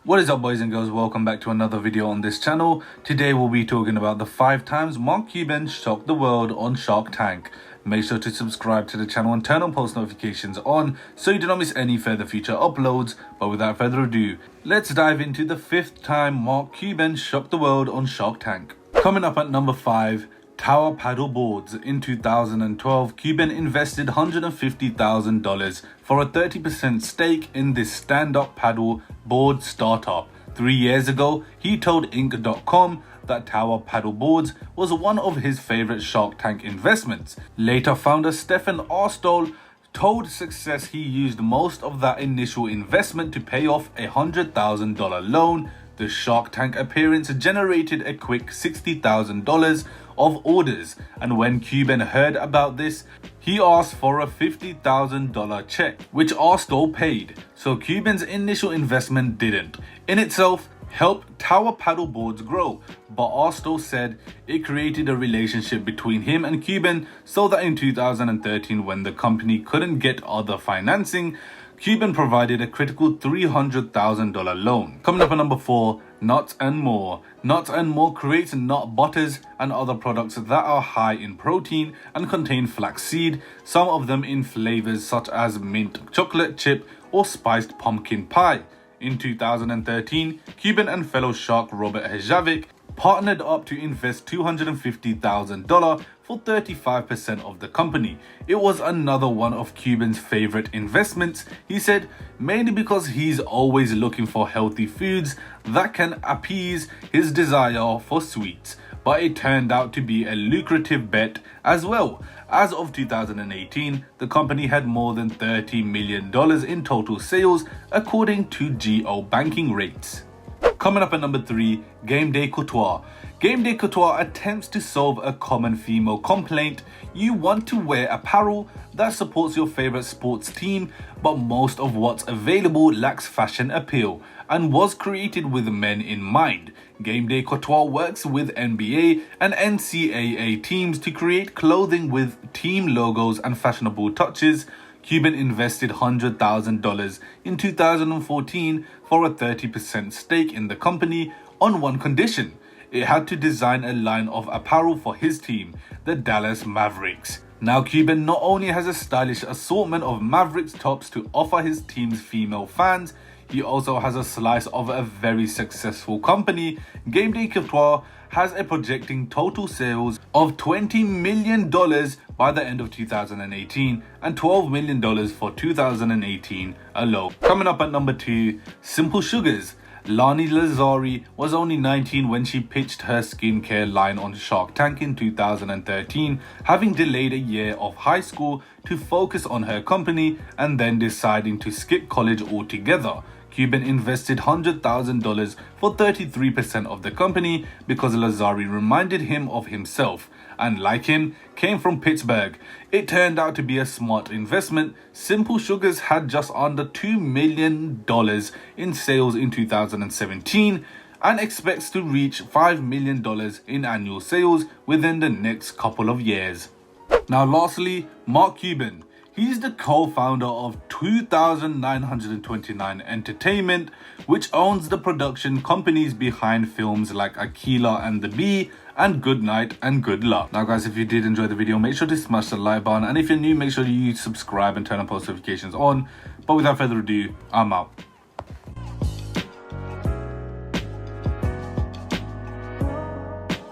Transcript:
What is up, boys and girls? Welcome back to another video on this channel. Today we'll be talking about the 5 times Mark Cuban shocked the world on Shark Tank. Make sure to subscribe to the channel and turn on post notifications on so you do not miss any further future uploads. But without further ado, let's dive into the 5th time Mark Cuban shocked the world on Shark Tank. Coming up at number 5, Tower paddle boards. In 2012, Cuban invested $150,000 for a 30% stake in this stand-up paddle board startup. 3 years ago, he told Inc.com that Tower paddle boards was one of his favorite Shark Tank investments. Later, founder Stefan Arstol told Success he used most of that initial investment to pay off a $100,000 loan. The Shark Tank appearance generated a quick $60,000 of orders, and when Cuban heard about this, he asked for a $50,000 check, which Arstol paid. So Cuban's initial investment didn't, in itself, help Tower paddle boards grow, but Arstol said it created a relationship between him and Cuban so that in 2013, when the company couldn't get other financing, Cuban provided a critical $300,000 loan. Coming up at number 4, Nuts and More. Nuts and More creates nut butters and other products that are high in protein and contain flaxseed, some of them in flavors such as mint chocolate chip or spiced pumpkin pie. In 2013, Cuban and fellow shark Robert Herjavec partnered up to invest $250,000 for 35% of the company. It was another one of Cuban's favorite investments, he said, mainly because he's always looking for healthy foods that can appease his desire for sweets. But it turned out to be a lucrative bet as well. As of 2018, the company had more than $30 million in total sales, according to geo-banking rates. Coming up at number 3, Game Day Couture. Game Day Couture attempts to solve a common female complaint. You want to wear apparel that supports your favorite sports team, but most of what's available lacks fashion appeal and was created with men in mind. Game Day Couture works with NBA and NCAA teams to create clothing with team logos and fashionable touches. Cuban invested $100,000 in 2014 for a 30% stake in the company on one condition. It had to design a line of apparel for his team, the Dallas Mavericks. Now Cuban not only has a stylish assortment of Mavericks tops to offer his team's female fans, he also has a slice of a very successful company. Game Day Couture has a projecting total sales of $20 million by the end of 2018 and $12 million for 2018 alone. Coming up at number 2, Simple Sugars. Lani Lazari was only 19 when she pitched her skincare line on Shark Tank in 2013, having delayed a year of high school to focus on her company and then deciding to skip college altogether. Cuban invested $100,000 for 33% of the company because Lazari reminded him of himself and, like him, came from Pittsburgh. It turned out to be a smart investment. Simple Sugars had just under $2 million in sales in 2017 and expects to reach $5 million in annual sales within the next couple of years. Now lastly, Mark Cuban. He's the co-founder of 2929 Entertainment, which owns the production companies behind films like Akeelah and the Bee and Good Night and Good Luck. Now guys, if you did enjoy the video, make sure to smash the like button, and if you're new, make sure you subscribe and turn on post notifications on. But without further ado, I'm out.